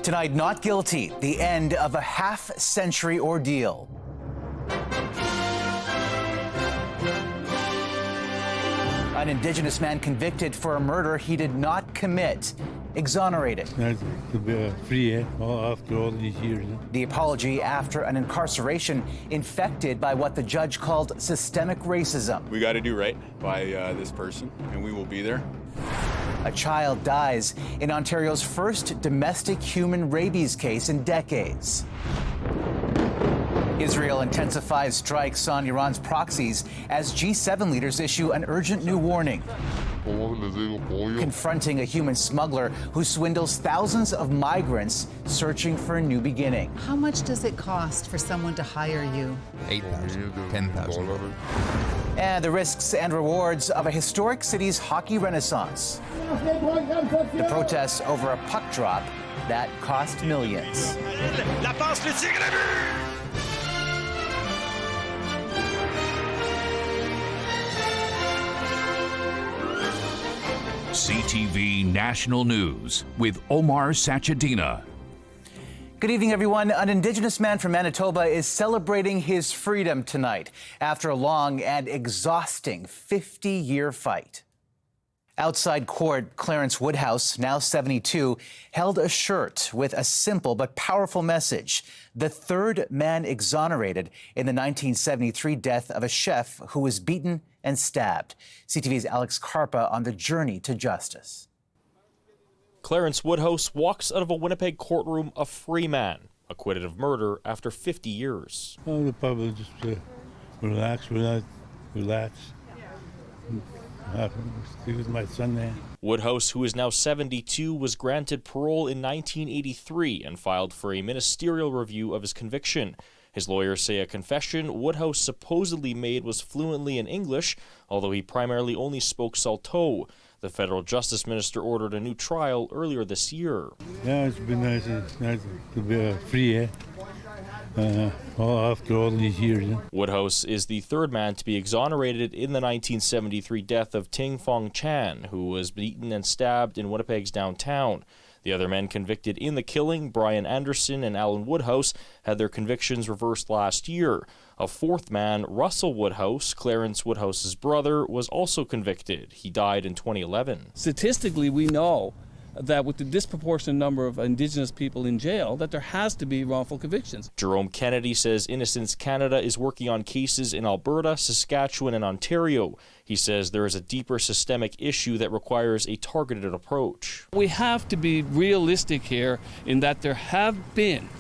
Tonight, not guilty, the end of a half-century ordeal. An Indigenous man convicted for a murder he did not commit, exonerated. Nice to be free after all these years. The apology after an incarceration infected by what the judge called systemic racism. We got to do right by this person, and we will be there. A child dies in Ontario's first domestic human rabies case in decades. Israel intensifies strikes on Iran's proxies as G7 leaders issue an urgent new warning, confronting a human smuggler who swindles thousands of migrants searching for a new beginning. How much does it cost for someone to hire you? $8,000, $10,000. And the risks and rewards of a historic city's hockey renaissance. The protests over a puck drop that cost millions. CTV National News with Omar Sachedina. Good evening, everyone. An Indigenous man from Manitoba is celebrating his freedom tonight after a long and exhausting 50-year fight. Outside court, Clarence Woodhouse, now 72, held a shirt with a simple but powerful message: the third man exonerated in the 1973 death of a chef who was beaten and stabbed. CTV's Alex Karpa on the journey to justice. Clarence Woodhouse walks out of a Winnipeg courtroom a free man, acquitted of murder after 50 years. Oh, the public just relax. He was my son there. Woodhouse, who is now 72, was granted parole in 1983 and filed for a ministerial review of his conviction. His lawyers say a confession Woodhouse supposedly made was fluently in English, although he primarily only spoke Saulteaux. The federal justice minister ordered a new trial earlier this year. Yeah, it's been nice to be free, after all these years. Woodhouse is the third man to be exonerated in the 1973 death of Ting Fong Chan, who was beaten and stabbed in Winnipeg's downtown. The other men convicted in the killing, Brian Anderson and Alan Woodhouse, had their convictions reversed last year. A fourth man, Russell Woodhouse, Clarence Woodhouse's brother, was also convicted. He died in 2011. Statistically, we know that with the disproportionate number of Indigenous people in jail, that there has to be wrongful convictions. Jerome Kennedy says Innocence Canada is working on cases in Alberta, Saskatchewan, and Ontario. He says there is a deeper systemic issue that requires a targeted approach. We have to be realistic here in that there have been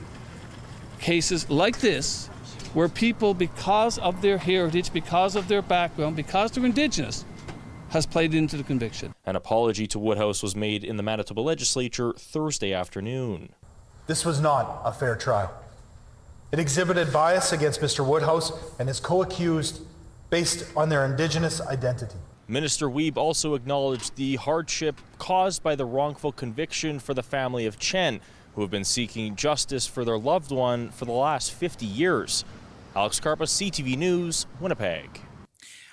cases like this where people, because of their heritage, because of their background, because they're Indigenous, has played into the conviction. An apology to Woodhouse was made in the Manitoba legislature Thursday afternoon. This was not a fair trial. It exhibited bias against Mr. Woodhouse and his co-accused based on their Indigenous identity. Minister Wiebe also acknowledged the hardship caused by the wrongful conviction for the family of Chen, who have been seeking justice for their loved one for the last 50 years. Alex Karpa, CTV News, Winnipeg.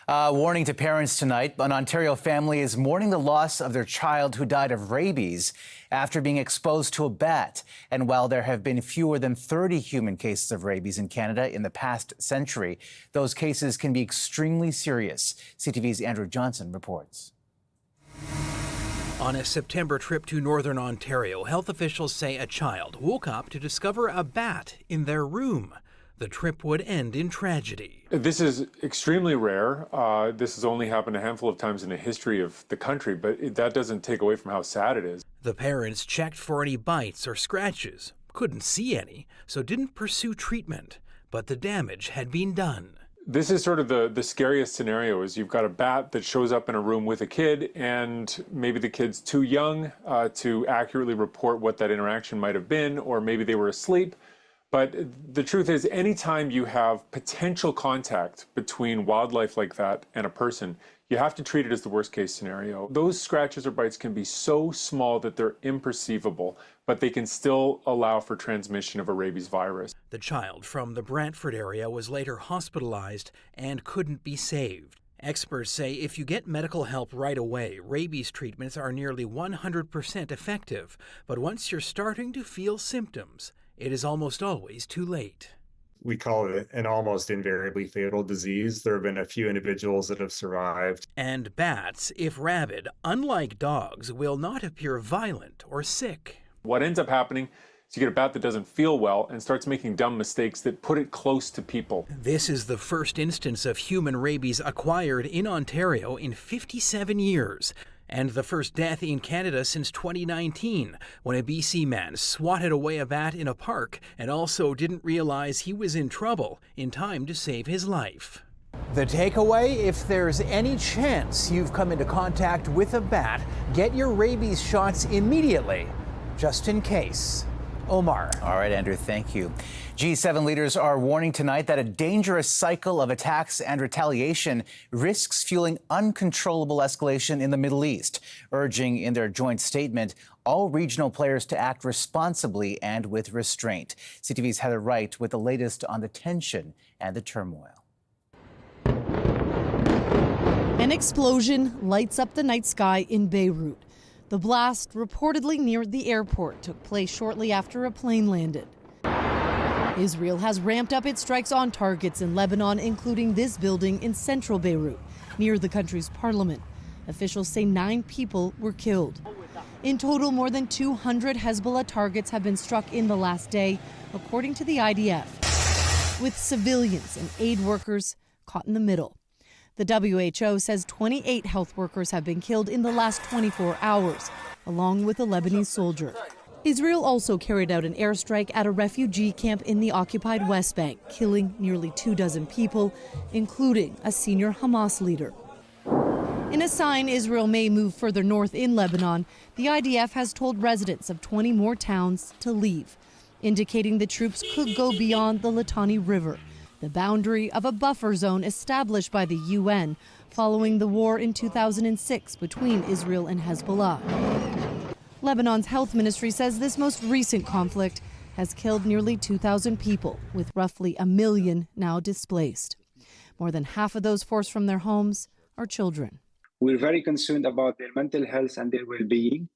Warning to parents tonight. An Ontario family is mourning the loss of their child who died of rabies after being exposed to a bat. And while there have been fewer than 30 human cases of rabies in Canada in the past century, those cases can be extremely serious. CTV's Andrew Johnson reports. On a September trip to Northern Ontario, health officials say a child woke up to discover a bat in their room. The trip would end in tragedy. This is extremely rare. This has only happened a handful of times in the history of the country, but that doesn't take away from how sad it is. The parents checked for any bites or scratches, couldn't see any, so didn't pursue treatment, but the damage had been done. This is sort of the scariest scenario, is you've got a bat that shows up in a room with a kid, and maybe the kid's too young to accurately report what that interaction might have been, or maybe they were asleep. But the truth is, anytime you have potential contact between wildlife like that and a person, you have to treat it as the worst case scenario. Those scratches or bites can be so small that they're imperceivable, but they can still allow for transmission of a rabies virus. The child from the Brantford area was later hospitalized and couldn't be saved. Experts say if you get medical help right away, rabies treatments are nearly 100% effective. But once you're starting to feel symptoms, it is almost always too late. We call it an almost invariably fatal disease. There have been a few individuals that have survived. And bats, if rabid, unlike dogs, will not appear violent or sick. What ends up happening is you get a bat that doesn't feel well and starts making dumb mistakes that put it close to people. This is the first instance of human rabies acquired in Ontario in 57 years. And the first death in Canada since 2019, when a BC man swatted away a bat in a park and also didn't realize he was in trouble in time to save his life. The takeaway: if there's any chance you've come into contact with a bat, get your rabies shots immediately, just in case. Omar. All right, Andrew, thank you. G7 leaders are warning tonight that a dangerous cycle of attacks and retaliation risks fueling uncontrollable escalation in the Middle East, urging in their joint statement all regional players to act responsibly and with restraint. CTV's Heather Wright with the latest on the tension and the turmoil. An explosion lights up the night sky in Beirut. The blast, reportedly near the airport, took place shortly after a plane landed. Israel has ramped up its strikes on targets in Lebanon, including this building in central Beirut, near the country's parliament. Officials say 9 people were killed. In total, more than 200 Hezbollah targets have been struck in the last day, according to the IDF, with civilians and aid workers caught in the middle. The WHO says 28 health workers have been killed in the last 24 hours, along with a Lebanese soldier. Israel also carried out an airstrike at a refugee camp in the occupied West Bank, killing nearly 24 people, including a senior Hamas leader. In a sign Israel may move further north in Lebanon, the IDF has told residents of 20 more towns to leave, indicating the troops could go beyond the Litani River, the boundary of a buffer zone established by the UN following the war in 2006 between Israel and Hezbollah. Lebanon's health ministry says this most recent conflict has killed nearly 2,000 people, with roughly 1 million now displaced. More than half of those forced from their homes are children. We're very concerned about their mental health and their well-being.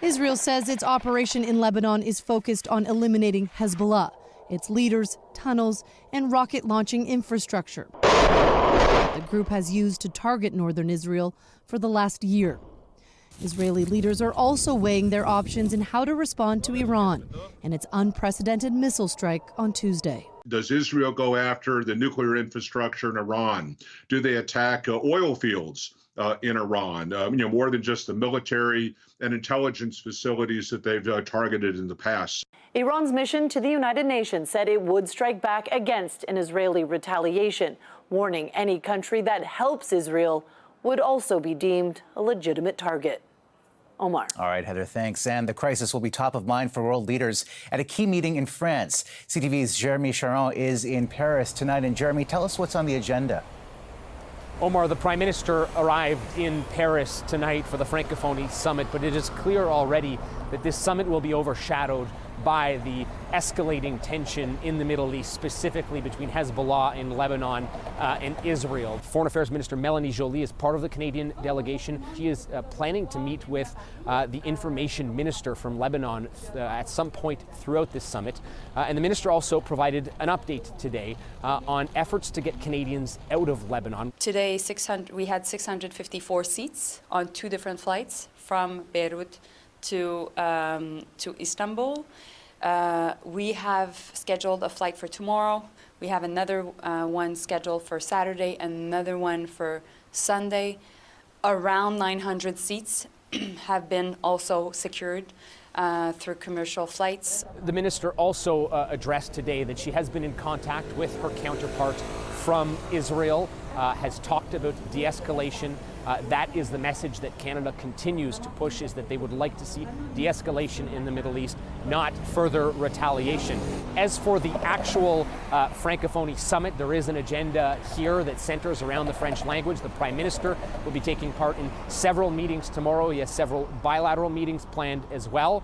Israel says its operation in Lebanon is focused on eliminating Hezbollah, its leaders, tunnels, and rocket launching infrastructure the group has used to target northern Israel for the last year. Israeli leaders are also weighing their options in how to respond to Iran and its unprecedented missile strike on Tuesday. Does Israel go after the nuclear infrastructure in Iran? Do they attack oil fields in Iran? More than just the military and intelligence facilities that they've targeted in the past. Iran's mission to the United Nations said it would strike back against an Israeli retaliation, warning any country that helps Israel would also be deemed a legitimate target. Omar. All right, Heather, thanks. And the crisis will be top of mind for world leaders at a key meeting in France. CTV's Jeremy Charon is in Paris tonight. And Jeremy, tell us what's on the agenda. Omar, the Prime Minister arrived in Paris tonight for the Francophonie summit, but it is clear already that this summit will be overshadowed by the escalating tension in the Middle East, specifically between Hezbollah in Lebanon and Israel. Foreign Affairs Minister Melanie Joly is part of the Canadian delegation. She is planning to meet with the Information Minister from Lebanon at some point throughout this summit. And the minister also provided an update today on efforts to get Canadians out of Lebanon. Today, we had 654 seats on 2 different flights from Beirut to Istanbul. We have scheduled a flight for tomorrow. We have another one scheduled for Saturday and another one for Sunday. Around 900 seats have been also secured through commercial flights. The minister also addressed today that she has been in contact with her counterpart from Israel, has talked about de-escalation. That is the message that Canada continues to push, is that they would like to see de-escalation in the Middle East, not further retaliation. As for the actual Francophonie summit, there is an agenda here that centers around the French language. The Prime Minister will be taking part in several meetings tomorrow. He has several bilateral meetings planned as well.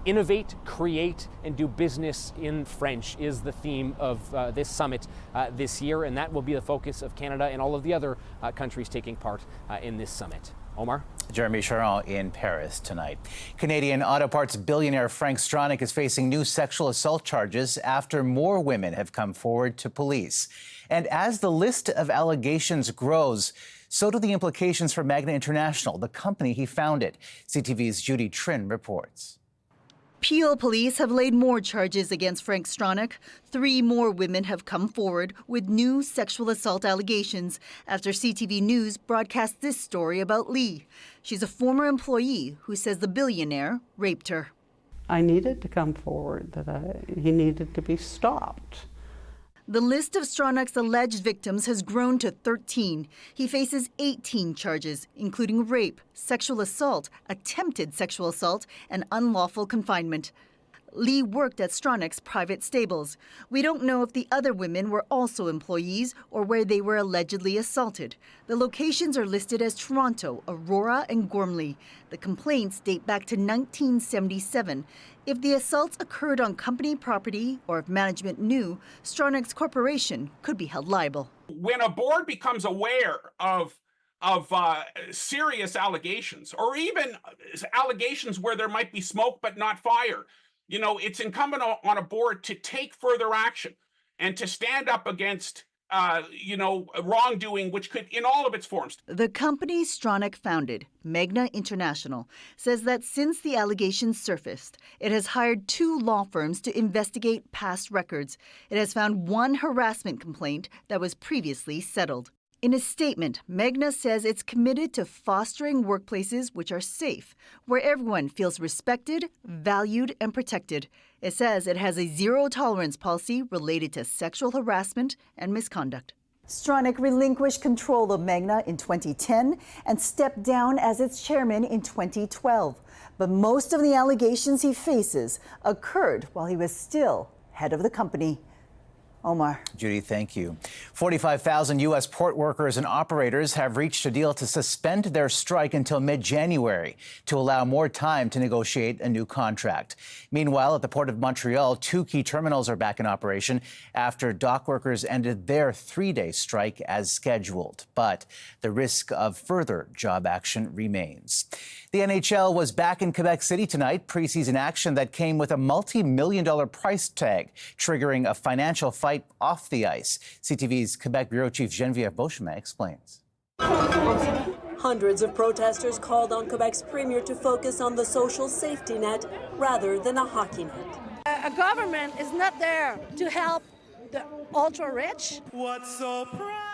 Innovate, create, and do business in French is the theme of this summit this year, and that will be the focus of Canada and all of the other countries taking part in this summit. Omar? Jeremy Charon in Paris tonight. Canadian auto parts billionaire Frank Stronach is facing new sexual assault charges after more women have come forward to police. And as the list of allegations grows, so do the implications for Magna International, the company he founded. CTV's Judy Trin reports. Peel police have laid more charges against Frank Stronach. 3 more women have come forward with new sexual assault allegations after CTV News broadcast this story about Lee. She's a former employee who says the billionaire raped her. I needed to come forward, that he needed to be stopped. The list of Stronach's alleged victims has grown to 13. He faces 18 charges, including rape, sexual assault, attempted sexual assault, and unlawful confinement. Lee worked at Stronach's private stables. We don't know if the other women were also employees or where they were allegedly assaulted. The locations are listed as Toronto, Aurora, and Gormley. The complaints date back to 1977. If the assaults occurred on company property or if management knew, Stronach's corporation could be held liable. When a board becomes aware of serious allegations, or even allegations where there might be smoke but not fire, it's incumbent on a board to take further action and to stand up against, wrongdoing, which could, in all of its forms. The company Stronach founded, Magna International, says that since the allegations surfaced, it has hired 2 law firms to investigate past records. It has found 1 harassment complaint that was previously settled. In a statement, Magna says it's committed to fostering workplaces which are safe, where everyone feels respected, valued, and protected. It says it has a zero-tolerance policy related to sexual harassment and misconduct. Stronach relinquished control of Magna in 2010 and stepped down as its chairman in 2012. But most of the allegations he faces occurred while he was still head of the company. Omar. Judy, thank you. 45,000 U.S. port workers and operators have reached a deal to suspend their strike until mid-January to allow more time to negotiate a new contract. Meanwhile, at the Port of Montreal, 2 key terminals are back in operation after dock workers ended their 3-day strike as scheduled. But the risk of further job action remains. The NHL was back in Quebec City tonight, preseason action that came with a multi-million-dollar price tag, triggering a financial fight off the ice. CTV's Quebec Bureau Chief Geneviève Beauchemin explains. Hundreds of protesters called on Quebec's premier to focus on the social safety net rather than a hockey net. A government is not there to help the ultra-rich. The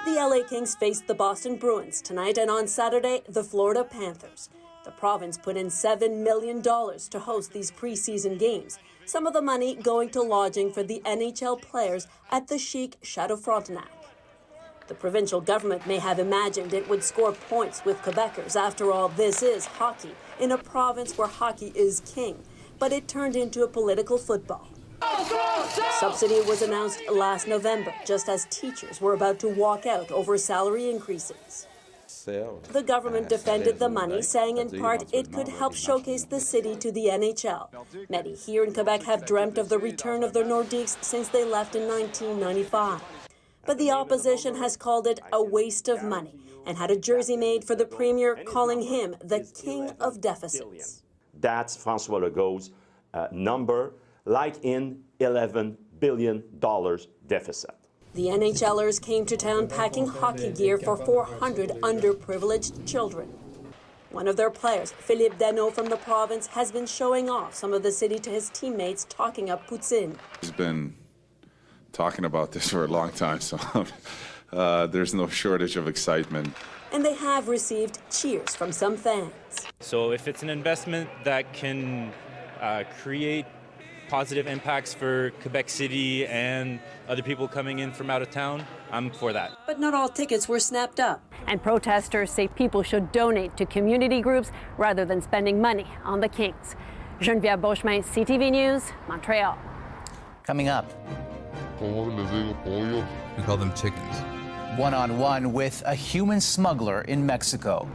LA Kings faced the Boston Bruins tonight, and on Saturday, the Florida Panthers. The province put in $7 million to host these preseason games, some of the money going to lodging for the NHL players at the chic Chateau Frontenac. The provincial government may have imagined it would score points with Quebecers. After all, this is hockey in a province where hockey is king, but it turned into a political football. Subsidy was announced last November, just as teachers were about to walk out over salary increases. The government defended the money, saying in part it could help showcase the city to the NHL. Many here in Quebec have dreamt of the return of the Nordiques since they left in 1995. But the opposition has called it a waste of money and had a jersey made for the premier, calling him the king of deficits. That's François Legault's number, like in $11 billion deficit. The NHLers came to town packing hockey gear for 400 underprivileged children. One of their players, Philippe Danault from the province, has been showing off some of the city to his teammates, talking up poutine. He's been talking about this for a long time, so there's no shortage of excitement. And they have received cheers from some fans. So if it's an investment that can create positive impacts for Quebec City and other people coming in from out of town, I'm for that. But not all tickets were snapped up. And protesters say people should donate to community groups rather than spending money on the Kings. Geneviève Beauchemin, CTV News, Montreal. Coming up, we call them chickens. One-on-one with a human smuggler in Mexico.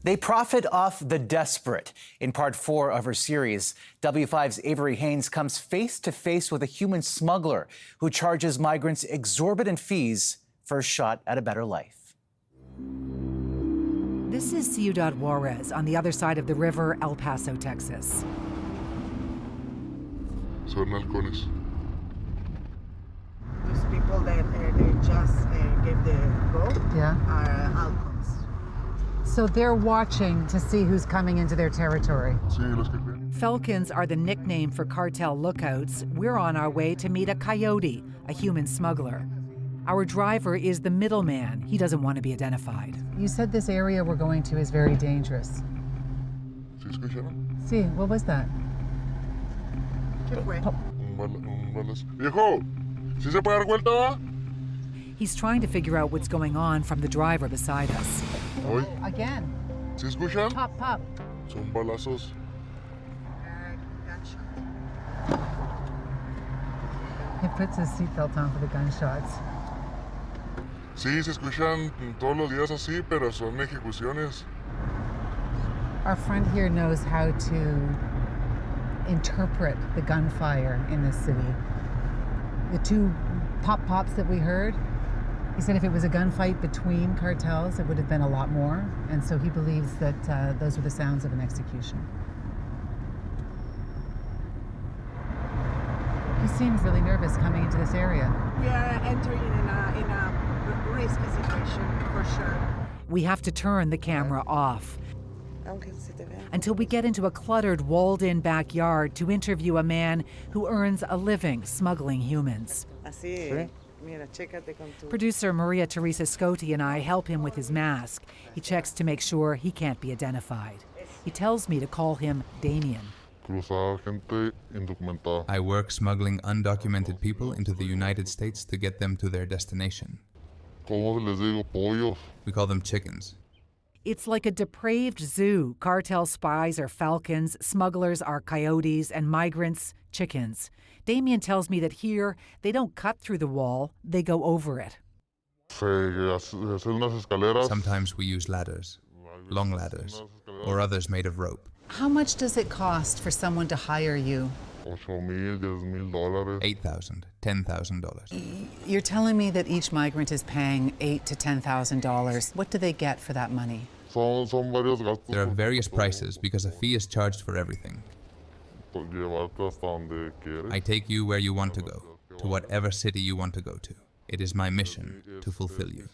They profit off the desperate. In part 4 of her series, W5's Avery Haynes comes face to face with a human smuggler who charges migrants exorbitant fees for a shot at a better life. This is Ciudad Juarez on the other side of the river, El Paso, Texas. Son halcones. These people that they just gave the rope are halcons. So they're watching to see who's coming into their territory. Falcons are the nickname for cartel lookouts. We're on our way to meet a coyote, a human smuggler. Our driver is the middleman. He doesn't want to be identified. You said this area we're going to is very dangerous. See, what was that? Viejo, ¿sí se puede dar vuelta, va? He's trying to figure out what's going on from the driver beside us. Hoy. Again. ¿Sí escuchan? Pop, pop. Son balazos. He puts his seatbelt on for the gunshots. Sí, se escuchan todos los días así, pero son ejecuciones. Our friend here knows how to interpret the gunfire in this city. The 2 pop-pops that we heard, he said if it was a gunfight between cartels, it would have been a lot more. And so he believes that those were the sounds of an execution. He seems really nervous coming into this area. We are entering in a risky situation, for sure. We have to turn the camera off until we get into a cluttered, walled-in backyard to interview a man who earns a living smuggling humans. Producer Maria Teresa Scotti and I help him with his mask. He checks to make sure he can't be identified. He tells me to call him Damien. I work smuggling undocumented people into the United States to get them to their destination. We call them chickens. It's like a depraved zoo. Cartel spies are falcons, smugglers are coyotes, and migrants, chickens. Damien tells me that here, they don't cut through the wall, they go over it. Sometimes we use ladders, long ladders, or others made of rope. How much does it cost for someone to hire you? $8,000, $10,000. You're telling me that each migrant is paying $8,000 to $10,000. What do they get for that money? There are various prices because a fee is charged for everything. I take you where you want to go, to whatever city you want to go to. It is my mission to fulfill you.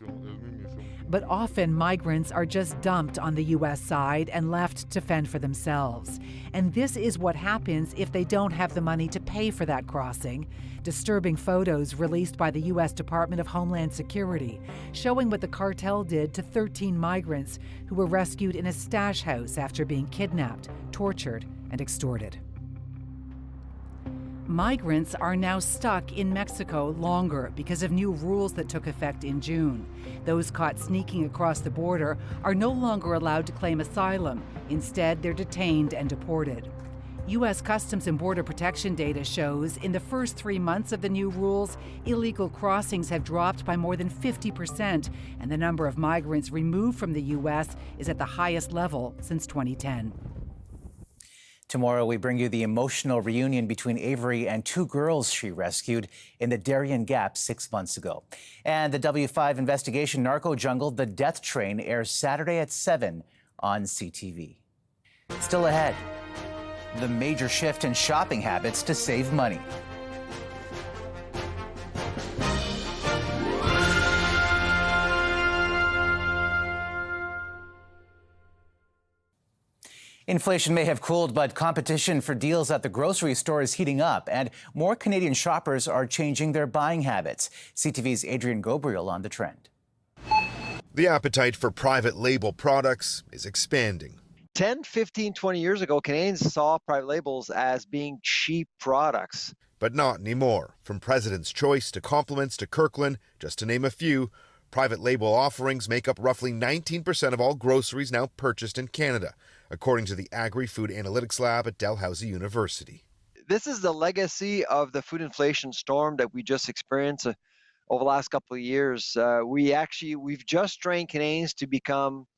But often migrants are just dumped on the U.S. side and left to fend for themselves. And this is what happens if they don't have the money to pay for that crossing. Disturbing photos released by the U.S. Department of Homeland Security showing what the cartel did to 13 migrants who were rescued in a stash house after being kidnapped, tortured, and extorted. Migrants are now stuck in Mexico longer because of new rules that took effect in June. Those caught sneaking across the border are no longer allowed to claim asylum. Instead, they're detained and deported. U.S. Customs and Border Protection data shows in the first 3 months of the new rules, illegal crossings have dropped by more than 50%, and the number of migrants removed from the U.S. is at the highest level since 2010. Tomorrow, we bring you the emotional reunion between Avery and 2 girls she rescued in the Darien Gap 6 months ago. And the W5 investigation Narco Jungle, The Death Train, airs Saturday at 7 on CTV. Still ahead, the major shift in shopping habits to save money. Inflation may have cooled, but competition for deals at the grocery store is heating up, and more Canadian shoppers are changing their buying habits. CTV's Adrian Gobriel on the trend. The appetite for private label products is expanding. 10, 15, 20 years ago, Canadians saw private labels as being cheap products. But not anymore. From President's Choice to Compliments to Kirkland, just to name a few, private label offerings make up roughly 19% of all groceries now purchased in Canada, according to the Agri-Food Analytics Lab at Dalhousie University. This is the legacy of the food inflation storm that we just experienced over the last couple of years. We've just trained Canadians to become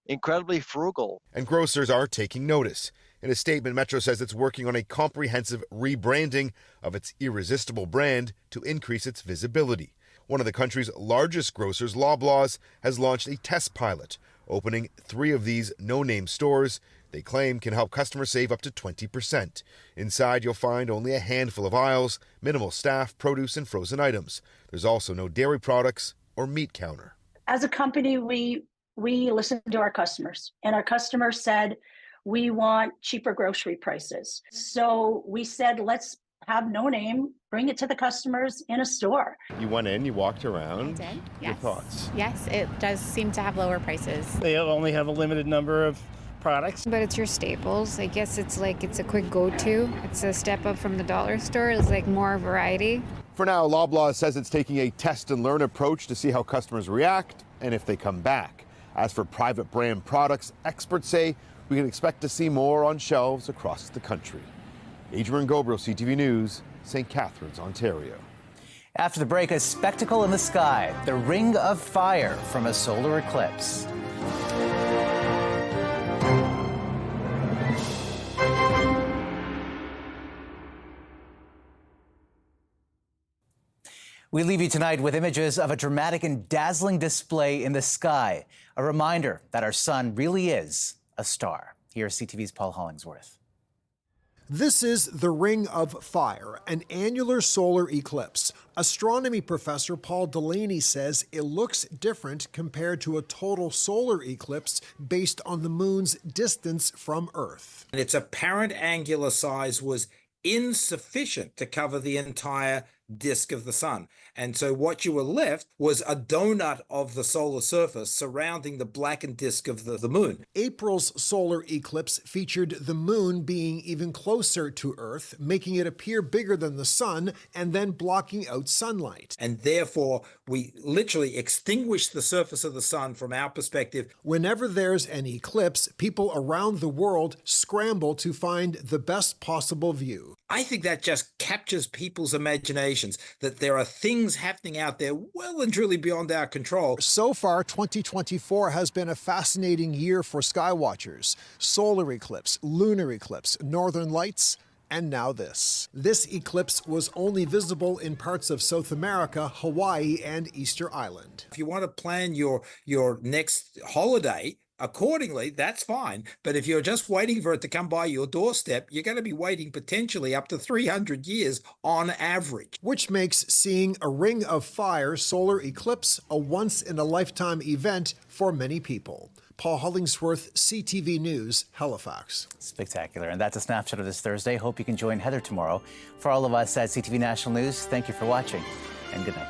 incredibly frugal. And grocers are taking notice. In a statement, Metro says it's working on a comprehensive rebranding of its Irresistible brand to increase its visibility. One of the country's largest grocers, Loblaws, has launched a test pilot, opening 3 of these no-name stores they claim can help customers save up to 20%. Inside, you'll find only a handful of aisles, minimal staff, produce, and frozen items. There's also no dairy products or meat counter. As a company, we listened to our customers, and our customers said, we want cheaper grocery prices. So we said, let's have no name, bring it to the customers in a store. You went in, you walked around. I did, Your yes. thoughts? Yes, it does seem to have lower prices. They only have a limited number of products. But it's your staples. I guess it's a quick go-to. It's a step up from the dollar store. It's like more variety. For now, Loblaws says it's taking a test and learn approach to see how customers react and if they come back. As for private brand products, experts say we can expect to see more on shelves across the country. Adrian Gobriel, CTV News, St. Catharines, Ontario. After the break, a spectacle in the sky, the ring of fire from a solar eclipse. We leave you tonight with images of a dramatic and dazzling display in the sky, a reminder that our sun really is a star. Here's CTV's Paul Hollingsworth. This is the Ring of Fire, an annular solar eclipse. Astronomy professor Paul Delaney says it looks different compared to a total solar eclipse based on the moon's distance from Earth. Its apparent angular size was insufficient to cover the entire disk of the sun. And so what you were left was a donut of the solar surface surrounding the blackened disk of the moon. April's solar eclipse featured the moon being even closer to Earth, making it appear bigger than the sun and then blocking out sunlight. And therefore, we literally extinguished the surface of the sun from our perspective. Whenever there's an eclipse, people around the world scramble to find the best possible view. I think that just captures people's imaginations, that there are things happening out there well and truly beyond our control. So far, 2024 has been a fascinating year for skywatchers. Solar eclipse, lunar eclipse, northern lights, and now this. This eclipse was only visible in parts of South America, Hawaii, and Easter Island. If you want to plan your next holiday accordingly, that's fine. But if you're just waiting for it to come by your doorstep, you're going to be waiting potentially up to 300 years on average. Which makes seeing a ring of fire solar eclipse a once-in-a-lifetime event for many people. Paul Hollingsworth, CTV News, Halifax. Spectacular. And that's a snapshot of this Thursday. Hope you can join Heather tomorrow. For all of us at CTV National News, thank you for watching and good night.